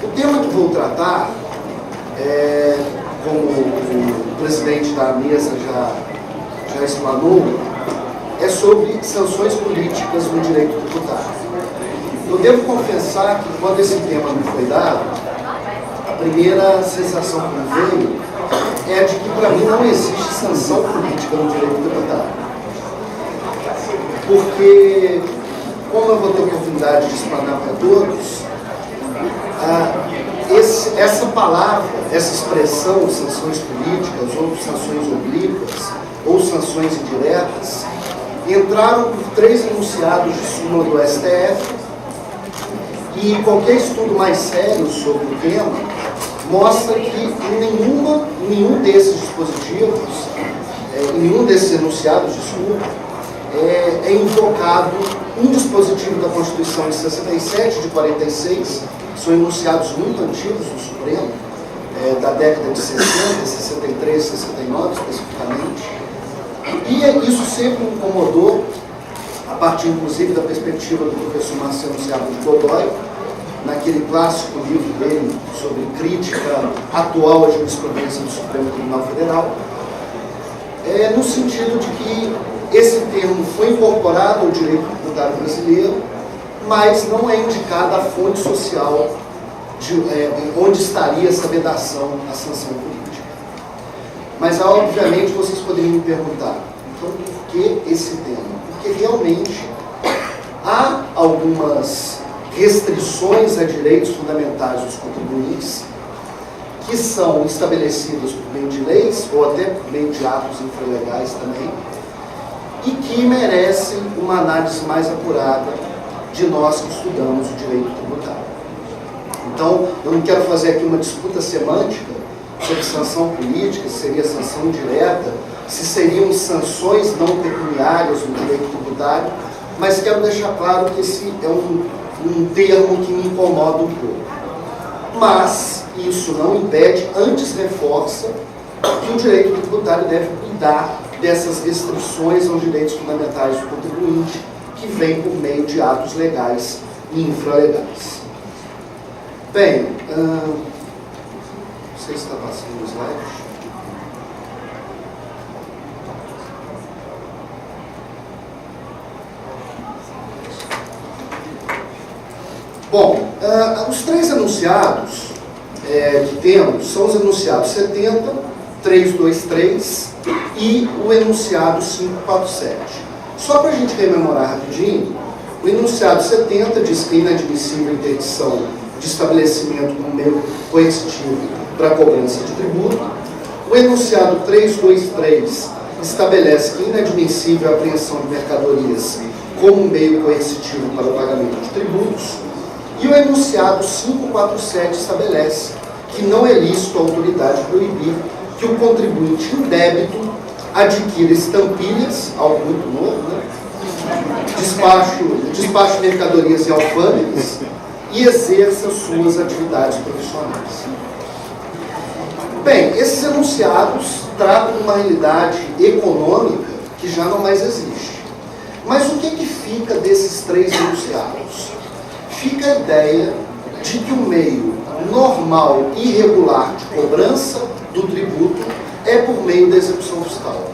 O tema que vou tratar, como o presidente da mesa já explanou, é sobre sanções políticas no direito tributário. Eu devo confessar que quando esse tema me foi dado, a primeira sensação que me veio é de que para mim não existe sanção política no direito tributário. Porque, como eu vou ter oportunidade de explanar para todos, essa palavra, essa expressão, sanções políticas, ou sanções oblíquas, ou sanções indiretas, entraram por 3 enunciados de súmula do STF, e qualquer estudo mais sério sobre o tema mostra que em nenhum desses dispositivos, em nenhum desses enunciados de súmula, é invocado um dispositivo da Constituição de 67 de 46, são enunciados muito antigos do Supremo, da década de 60, 63, 69 especificamente, e isso sempre me incomodou, a partir inclusive da perspectiva do professor Marcelo Seabra de Godoy, naquele clássico livro dele sobre crítica atual à jurisprudência do Supremo Tribunal Federal, no sentido de que esse termo foi incorporado ao direito tributário brasileiro, mas não é indicada a fonte social onde estaria essa vedação à sanção política. Mas, obviamente, vocês poderiam me perguntar, então, por que esse tema? Porque realmente há algumas restrições a direitos fundamentais dos contribuintes que são estabelecidas por meio de leis, ou até por meio de atos infralegais também, e que merecem uma análise mais apurada de nós que estudamos o direito tributário. Então, eu não quero fazer aqui uma disputa semântica sobre sanção política, se seria sanção direta, se seriam sanções não pecuniárias no direito tributário, mas quero deixar claro que esse é um termo que me incomoda um pouco. Mas isso não impede, antes reforça, que o direito tributário deve cuidar dessas restrições aos direitos fundamentais do contribuinte, que vem por meio de atos legais e infralegais. Bem, não sei se está passando os slides. Bom, os 3 enunciados que temos são os enunciados 70, 323 e o enunciado 547. Só para a gente rememorar rapidinho, o enunciado 70 diz que é inadmissível a interdição de estabelecimento como meio coercitivo para a cobrança de tributo. O enunciado 323 estabelece que é inadmissível a apreensão de mercadorias como meio coercitivo para o pagamento de tributos. E o enunciado 547 estabelece que não é lícito à autoridade proibir que o contribuinte indébito adquira estampilhas, algo muito novo, né? Despache mercadorias e alfândegas e exerça suas atividades profissionais. Bem, esses enunciados tratam uma realidade econômica que já não mais existe. Mas o que fica desses 3 enunciados? Fica a ideia de que o meio normal e regular de cobrança do tributo é por meio da execução fiscal.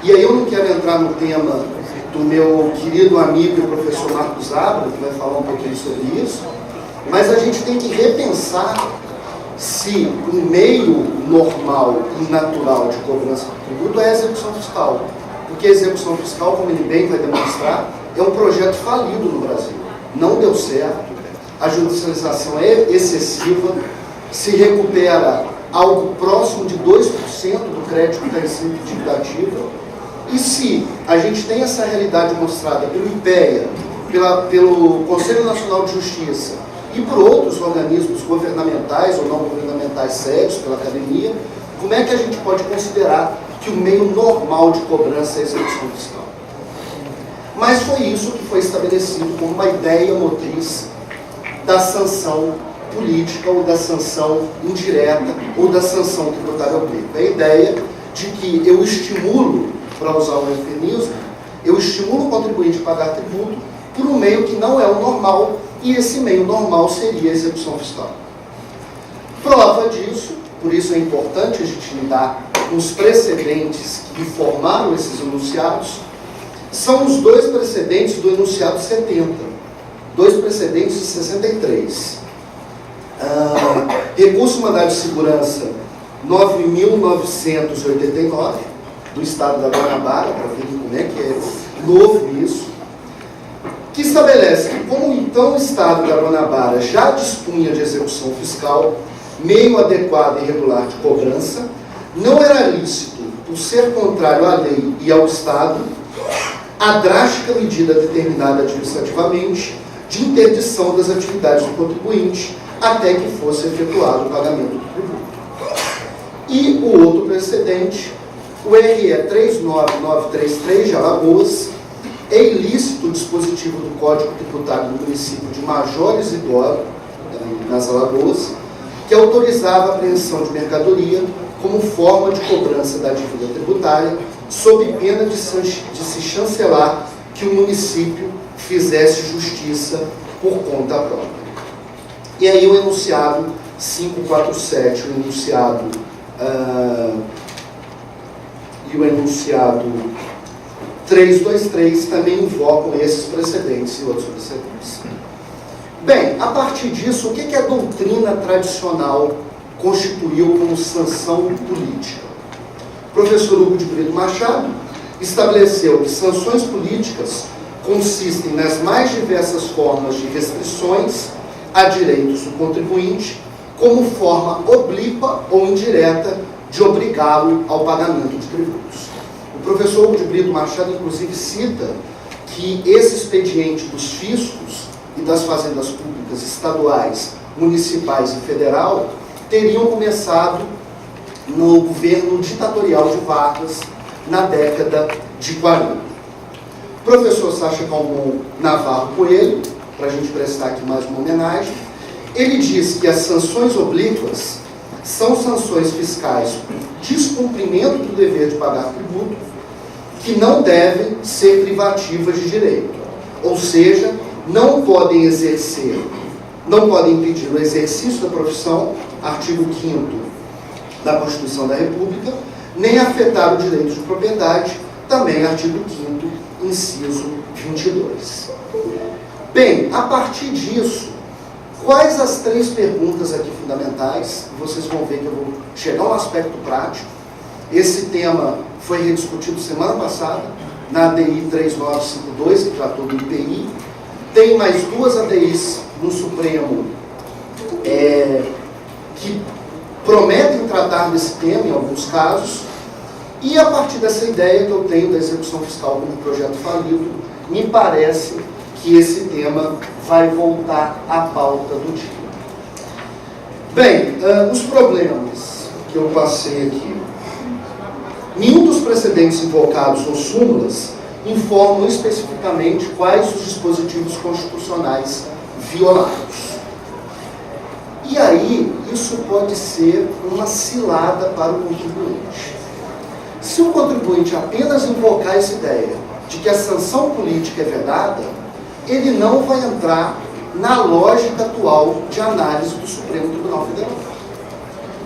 E aí eu não quero entrar no tema do meu querido amigo e professor Marcos Abra, que vai falar um pouquinho sobre isso, mas a gente tem que repensar se o meio normal e natural de cobrança do tributo é a execução fiscal. Porque a execução fiscal, como ele bem vai demonstrar, é um projeto falido no Brasil. Não deu certo, a judicialização é excessiva, se recupera algo próximo de 2% do crédito que está em simples dívida. E se a gente tem essa realidade mostrada pelo IPEA, pelo Conselho Nacional de Justiça e por outros organismos governamentais ou não governamentais sérios, pela academia, como é que a gente pode considerar que o meio normal de cobrança é a execução fiscal? Mas foi isso que foi estabelecido como uma ideia motriz da sanção política ou da sanção indireta ou da sanção tributária oblíqua. A ideia de que eu estimulo, para usar um eufemismo, eu estimulo o contribuinte a pagar tributo por um meio que não é o normal, e esse meio normal seria a execução fiscal. Prova disso, por isso é importante a gente lidar com os precedentes que informaram esses enunciados, são os dois precedentes do enunciado 70, dois precedentes de 63. Recurso mandado de segurança 9.989, do Estado da Guanabara, para ver como é que é novo isso, que estabelece que, como então o Estado da Guanabara já dispunha de execução fiscal, meio adequado e regular de cobrança, não era lícito, por ser contrário à lei e ao Estado, a drástica medida determinada administrativamente de interdição das atividades do contribuinte até que fosse efetuado o pagamento do tributo. E o outro precedente, o RE 39933 de Alagoas, é ilícito o dispositivo do Código Tributário do município de Majores e Doro, nas Alagoas, que autorizava a apreensão de mercadoria como forma de cobrança da dívida tributária, sob pena de se chancelar que o município fizesse justiça por conta própria. E aí o enunciado 547, o enunciado 323 também invocam esses precedentes e outros precedentes. Bem, a partir disso, o que a doutrina tradicional constituiu como sanção política? O professor Hugo de Brito Machado estabeleceu que sanções políticas consistem nas mais diversas formas de restrições a direitos do contribuinte, como forma oblíqua ou indireta de obrigá-lo ao pagamento de tributos. O professor Hugo de Brito Machado, inclusive, cita que esse expediente dos fiscos e das fazendas públicas estaduais, municipais e federal teriam começado no governo ditatorial de Vargas, na década de 40. O professor Sacha Calmon Navarro Coelho, para a gente prestar aqui mais uma homenagem, ele diz que as sanções oblíquas são sanções fiscais por descumprimento do dever de pagar tributo, que não devem ser privativas de direito, ou seja, não podem impedir o exercício da profissão, artigo 5º da Constituição da República, nem afetar o direito de propriedade, também artigo 5º, inciso 22. Bem, a partir disso, quais as três perguntas aqui fundamentais? Vocês vão ver que eu vou chegar a um aspecto prático. Esse tema foi rediscutido semana passada, na ADI 3952, que tratou do IPI. Tem mais duas ADIs no Supremo que prometem tratar desse tema em alguns casos, e a partir dessa ideia que eu tenho da execução fiscal como projeto falido, me parece que esse tema vai voltar à pauta do dia. Bem, os problemas que eu passei aqui. Nenhum dos precedentes invocados ou súmulas informam especificamente quais os dispositivos constitucionais violados. E aí, isso pode ser uma cilada para o contribuinte. Se o contribuinte apenas invocar essa ideia de que a sanção política é vedada, ele não vai entrar na lógica atual de análise do Supremo Tribunal Federal.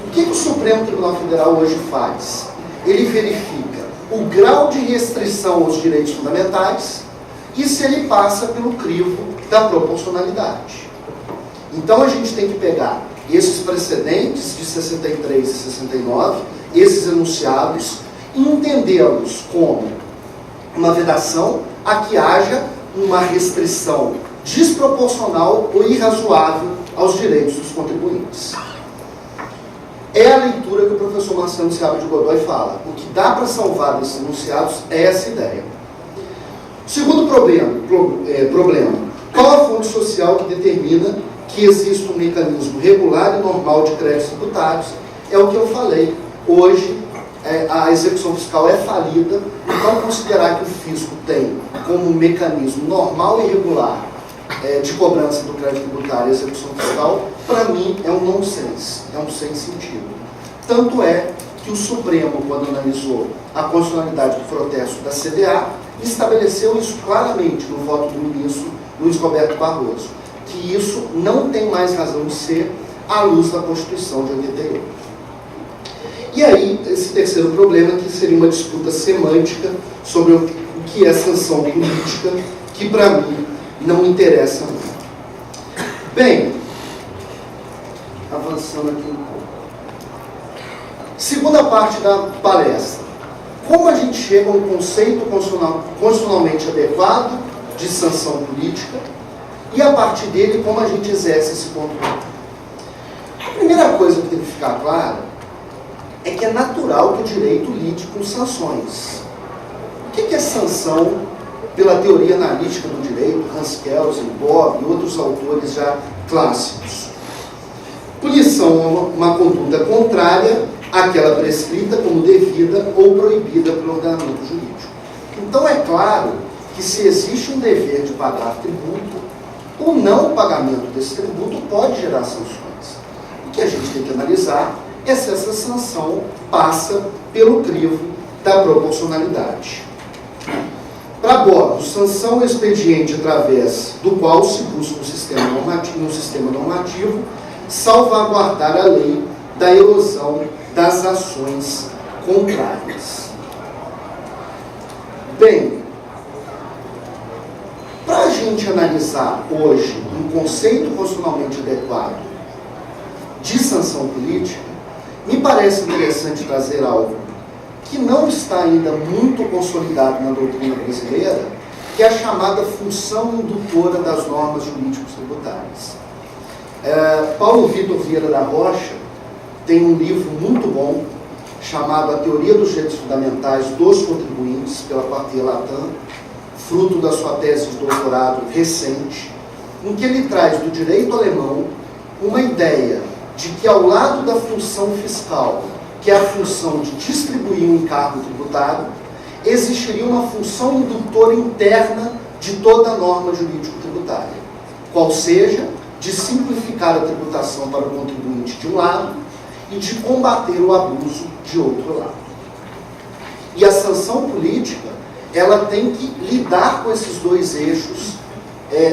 O que o Supremo Tribunal Federal hoje faz? Ele verifica o grau de restrição aos direitos fundamentais e se ele passa pelo crivo da proporcionalidade. Então a gente tem que pegar esses precedentes de 63 e 69, esses enunciados, e entendê-los como uma vedação a que haja uma restrição desproporcional ou irrazoável aos direitos dos contribuintes. É a leitura que o professor Marciano Seabra de Godoy fala. O que dá para salvar desses enunciados é essa ideia. Segundo problema, qual a fonte social que determina que existe um mecanismo regular e normal de créditos tributários? É o que eu falei. Hoje, a execução fiscal é falida, então considerar que o fisco tem como um mecanismo normal e regular de cobrança do crédito tributário e execução fiscal, para mim é um nonsense, é um sem sentido. Tanto é que o Supremo, quando analisou a constitucionalidade do protesto da CDA, estabeleceu isso claramente no voto do ministro Luiz Roberto Barroso, que isso não tem mais razão de ser, à luz da Constituição de 88. E aí, esse terceiro problema, que seria uma disputa semântica sobre o que é sanção política, que para mim não interessa muito. Bem, avançando aqui um pouco. Segunda parte da palestra. Como a gente chega a um conceito constitucionalmente adequado de sanção política e, a partir dele, como a gente exerce esse controle. A primeira coisa que tem que ficar clara é que é natural que o direito lide com sanções. O que é sanção pela teoria analítica do direito, Hans Kelsen, Bob e outros autores já clássicos? Punição é uma conduta contrária àquela prescrita como devida ou proibida pelo ordenamento jurídico. Então é claro que se existe um dever de pagar tributo, o não pagamento desse tributo pode gerar sanções. O que a gente tem que analisar é se essa sanção passa pelo crivo da proporcionalidade. Para Bob, sanção é o expediente através do qual se busca um sistema normativo salvaguardar a lei da erosão das ações contrárias. Bem, para a gente analisar hoje um conceito constitucionalmente adequado de sanção política, me parece interessante trazer algo que não está ainda muito consolidado na doutrina brasileira, que é a chamada função indutora das normas jurídicos tributárias. Paulo Vitor Vieira da Rocha tem um livro muito bom chamado A Teoria dos Direitos Fundamentais dos Contribuintes, pela Quartier Latam, fruto da sua tese de doutorado recente, em que ele traz do direito alemão uma ideia de que, ao lado da função fiscal, que é a função de distribuir um encargo tributário, existiria uma função indutora interna de toda a norma jurídico-tributária, qual seja de simplificar a tributação para o contribuinte de um lado e de combater o abuso de outro lado. E a sanção política, ela tem que lidar com esses dois eixos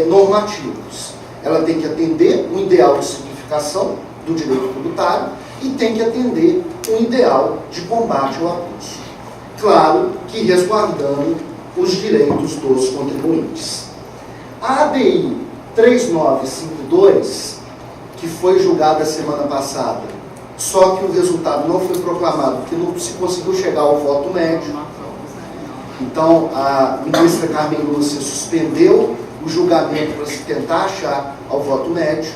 normativos. Ela tem que atender um ideal de simplificação do direito tributário e tem que atender um ideal de combate ao abuso. Claro que resguardando os direitos dos contribuintes. A ADI 3952, que foi julgada semana passada, só que o resultado não foi proclamado, porque não se conseguiu chegar ao voto médio. Então, a ministra Carmen Lúcia suspendeu o julgamento para se tentar achar ao voto médio,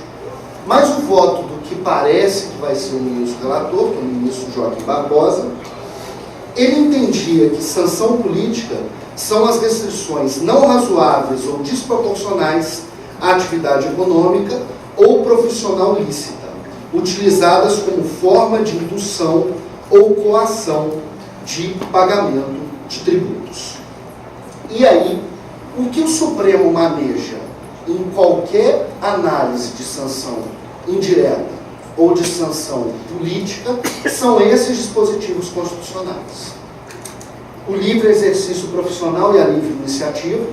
mas o voto do que parece que vai ser o ministro relator, que é o ministro Joaquim Barbosa, ele entendia que sanção política são as restrições não razoáveis ou desproporcionais à atividade econômica ou profissional lícita, utilizadas como forma de indução ou coação de pagamento de tributos. E aí, o que o Supremo maneja em qualquer análise de sanção indireta ou de sanção política são esses dispositivos constitucionais: o livre exercício profissional e a livre iniciativa,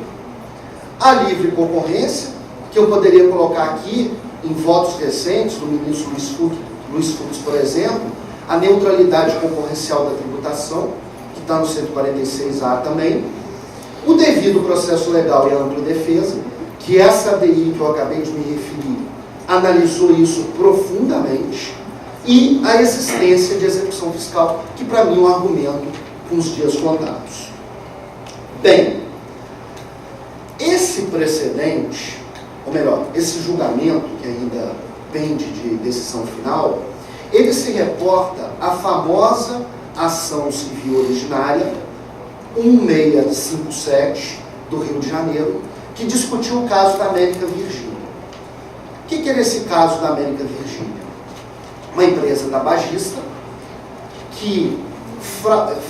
a livre concorrência, que eu poderia colocar aqui em votos recentes do ministro Luiz Fux, por exemplo, a neutralidade concorrencial da tributação, que está no 146A também, o devido processo legal e a ampla defesa, que essa ADI que eu acabei de me referir analisou isso profundamente, e a existência de execução fiscal, que para mim é um argumento com os dias contados. Bem, esse precedente, ou melhor, esse julgamento, que ainda pende de decisão final, ele se reporta à famosa ação civil originária 1657 do Rio de Janeiro, que discutiu o caso da América Virgínia. O que era esse caso da América Virgínia? Uma empresa tabagista que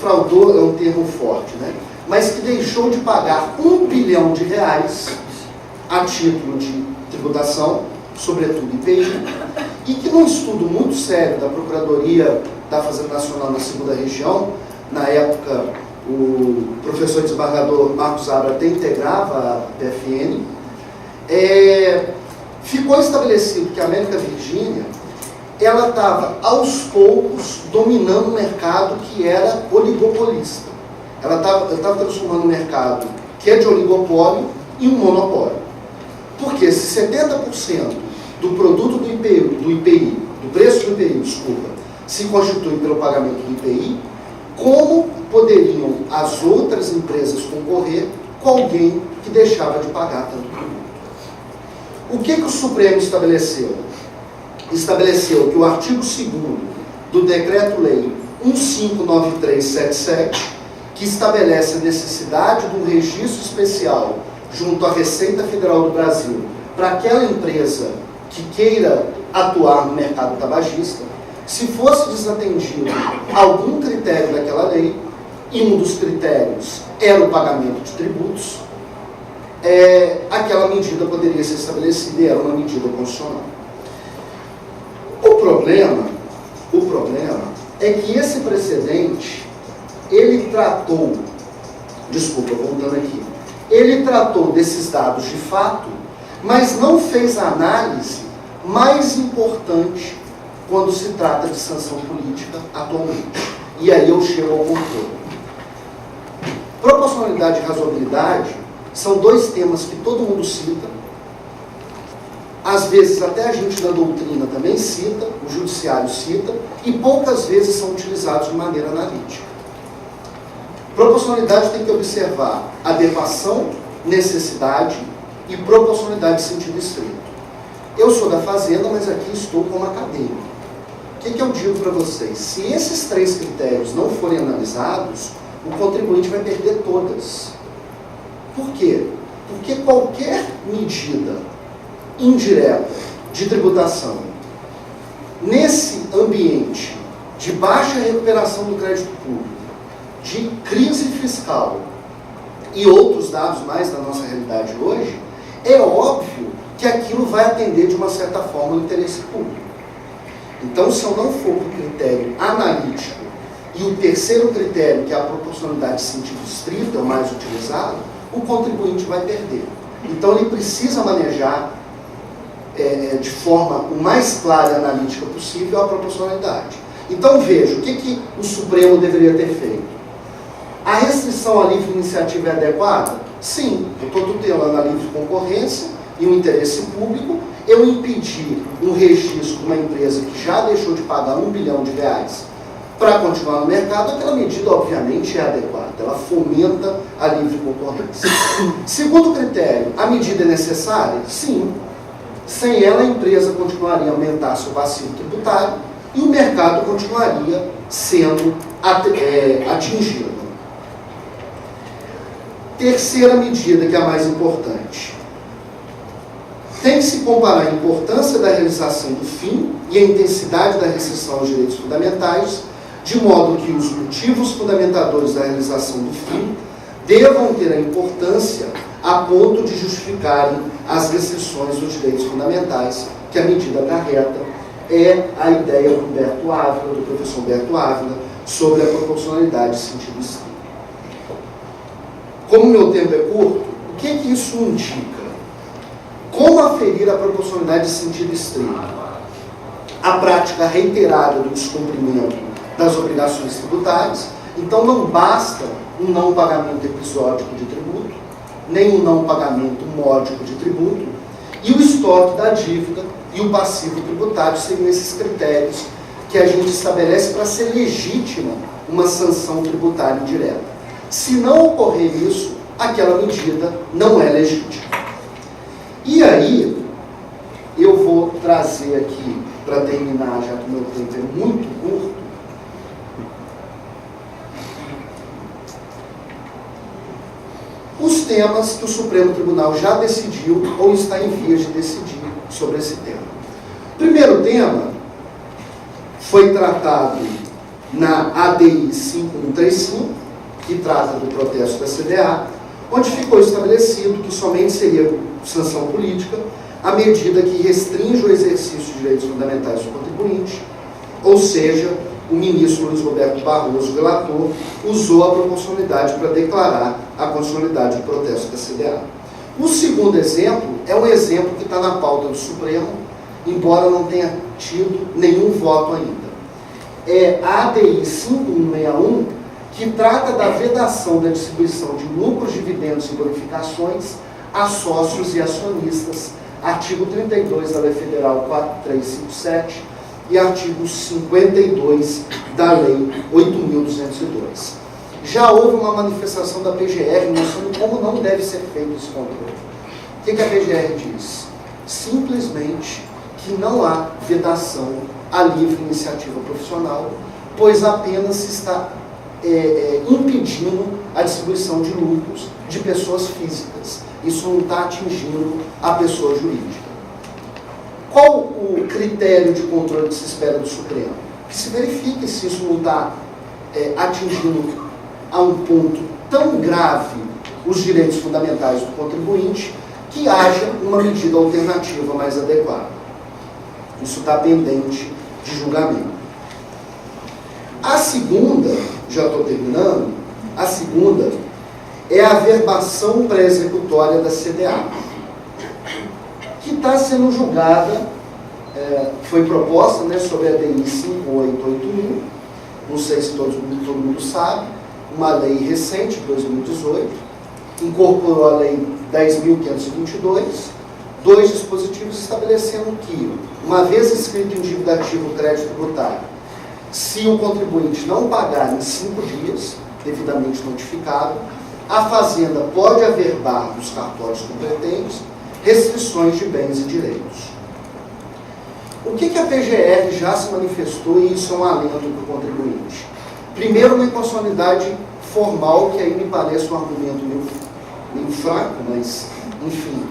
fraudou, é um termo forte, né? Mas que deixou de pagar R$1 bilhão a título de tributação, sobretudo IPI, e que num estudo muito sério da Procuradoria da Fazenda Nacional na segunda região, na época o professor desembargador Marcos Abra até integrava a PFN, ficou estabelecido que a América Virgínia ela estava, aos poucos, dominando um mercado que era oligopolista. Ela estava transformando um mercado que é de oligopólio em um monopólio. Porque se 70% do produto do IPI, do preço do IPI, desculpa, se constitui pelo pagamento do IPI, como poderiam as outras empresas concorrer com alguém que deixava de pagar tanto tributo? O que o Supremo estabeleceu? Estabeleceu que o artigo 2º do Decreto-Lei 159377, que estabelece a necessidade de um registro especial junto à Receita Federal do Brasil para aquela empresa que queira atuar no mercado tabagista, se fosse desatendido algum critério daquela lei, e um dos critérios era o pagamento de tributos, aquela medida poderia ser estabelecida e era uma medida constitucional. O problema é que esse precedente, ele tratou desses dados de fato, mas não fez a análise mais importante quando se trata de sanção política atualmente. E aí eu chego ao controle. Proporcionalidade e razoabilidade são dois temas que todo mundo cita, às vezes até a gente da doutrina também cita, o judiciário cita, e poucas vezes são utilizados de maneira analítica. Proporcionalidade tem que observar adequação, necessidade e proporcionalidade em sentido estrito. Eu sou da Fazenda, mas aqui estou como acadêmico. O que eu digo para vocês? Se esses três critérios não forem analisados, o contribuinte vai perder todas. Por quê? Porque qualquer medida indireta de tributação, nesse ambiente de baixa recuperação do crédito público, de crise fiscal e outros dados mais da nossa realidade hoje, é óbvio que aquilo vai atender de uma certa forma o interesse público. Então, se eu não for para o critério analítico e o terceiro critério, que é a proporcionalidade de sentido estrito, é o mais utilizado, o contribuinte vai perder. Então, ele precisa manejar de forma o mais clara e analítica possível a proporcionalidade. Então, veja, o que o Supremo deveria ter feito? A restrição à livre iniciativa é adequada? Sim, eu estou tutelando a livre concorrência e o interesse público. Eu impedir um registro de uma empresa que já deixou de pagar R$1 bilhão para continuar no mercado, aquela medida, obviamente, é adequada. Ela fomenta a livre concorrência. Segundo critério, a medida é necessária? Sim. Sem ela, a empresa continuaria a aumentar seu passivo tributário e o mercado continuaria sendo atingido. Terceira medida, que é a mais importante. Tem que se comparar a importância da realização do fim e a intensidade da restrição aos direitos fundamentais, de modo que os motivos fundamentadores da realização do fim devam ter a importância a ponto de justificarem as restrições dos direitos fundamentais que a medida acarreta. É a ideia do professor Humberto Ávila, sobre a proporcionalidade de sentido estrito. Como meu tempo é curto, o que isso indica? Como aferir a proporcionalidade de sentido estrito? A prática reiterada do descumprimento das obrigações tributárias. Então não basta um não pagamento episódico de tributo, nem um não pagamento módico de tributo, e o estoque da dívida e o passivo tributário seriam esses critérios que a gente estabelece para ser legítima uma sanção tributária indireta. Se não ocorrer isso, aquela medida não é legítima. E aí, eu vou trazer aqui, para terminar, já que o meu tempo é muito curto, os temas que o Supremo Tribunal já decidiu ou está em vias de decidir sobre esse tema. O primeiro tema foi tratado na ADI 5135, que trata do protesto da CDA, onde ficou estabelecido que somente seria sanção política a medida que restringe o exercício de direitos fundamentais do contribuinte, ou seja, o ministro Luiz Roberto Barroso, relator, usou a proporcionalidade para declarar a constitucionalidade do protesto da CDA. O segundo exemplo é um exemplo que está na pauta do Supremo embora não tenha tido nenhum voto ainda. É a ADI 5161, que trata da vedação da distribuição de lucros, dividendos e bonificações a sócios e acionistas, artigo 32 da Lei Federal 4357 e artigo 52 da Lei 8.202. Já houve uma manifestação da PGR mostrando como não deve ser feito esse controle. O que a PGR diz? Simplesmente que não há vedação à livre iniciativa profissional, pois apenas se está impedindo a distribuição de lucros de pessoas físicas. Isso não está atingindo a pessoa jurídica. Qual o critério de controle que se espera do Supremo? Que se verifique se isso não está atingindo a um ponto tão grave os direitos fundamentais do contribuinte, que haja uma medida alternativa mais adequada. Isso está pendente de julgamento. A segunda, já estou terminando, a segunda é a averbação pré-executória da CDA, que está sendo julgada, foi proposta, né, sobre a DI 5881, não sei se todo mundo sabe, uma lei recente, de 2018, incorporou a Lei 10.522, dois dispositivos estabelecendo que, uma vez escrito em dívida ativa o crédito tributário, se o contribuinte não pagar em 5 dias, devidamente notificado, a Fazenda pode averbar dos cartórios competentes restrições de bens e direitos. O que a PGR já se manifestou, e isso é um alento para o contribuinte? Primeiro, uma inconstitucionalidade formal, que aí me parece um argumento meio fraco, mas, enfim,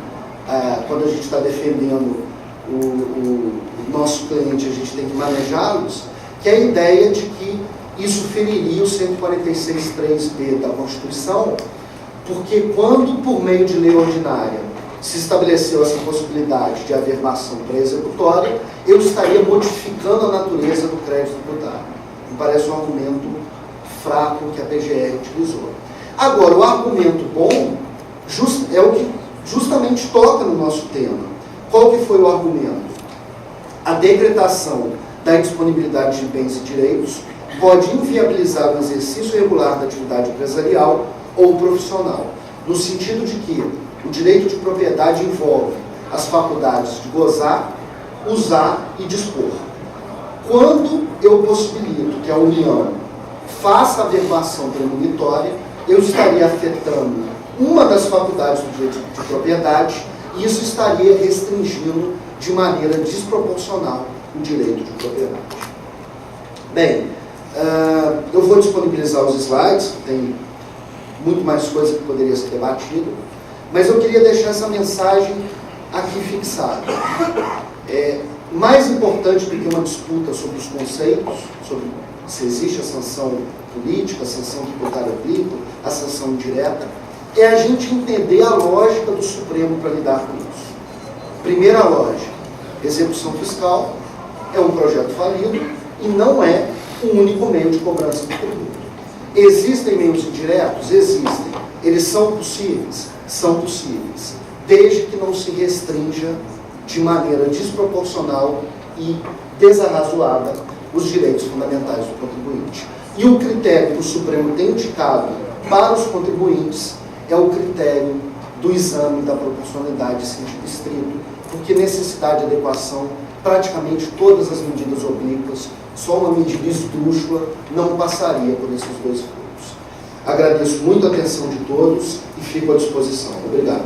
quando a gente está defendendo o nosso cliente, a gente tem que manejá-los, que é a ideia de que isso feriria o 146.3b da Constituição, porque quando, por meio de lei ordinária, se estabeleceu essa possibilidade de averbação pré-executória, eu estaria modificando a natureza do crédito tributário. Me parece um argumento fraco que a PGR utilizou. Agora, o argumento bom é o que justamente toca no nosso tema. Qual que foi o argumento? A decretação da indisponibilidade de bens e direitos pode inviabilizar o exercício regular da atividade empresarial ou profissional, no sentido de que o direito de propriedade envolve as faculdades de gozar, usar e dispor. Quando eu possibilito que a União faça a averbação premonitória, eu estaria afetando uma das faculdades do direito de propriedade e isso estaria restringindo de maneira desproporcional o direito de propriedade. Bem, eu vou disponibilizar os slides, tem muito mais coisa que poderia ser debatida, mas eu queria deixar essa mensagem aqui fixada. Mais importante do que uma disputa sobre os conceitos, sobre se existe a sanção política, a sanção tributária oblíqua, a sanção indireta, é a gente entender a lógica do Supremo para lidar com isso. Primeira lógica, execução fiscal é um projeto falido e não é o único meio de cobrança do tributo. Existem meios indiretos? Existem. Eles são possíveis? São possíveis, desde que não se restrinja de maneira desproporcional e desarrazoada os direitos fundamentais do contribuinte. E o critério que o Supremo tem indicado para os contribuintes é o critério do exame da proporcionalidade em sentido estrito, porque necessidade de adequação, praticamente todas as medidas oblíquas, só uma medida esdrúxula não passaria por esses dois grupos. Agradeço muito a atenção de todos e fico à disposição. Obrigado.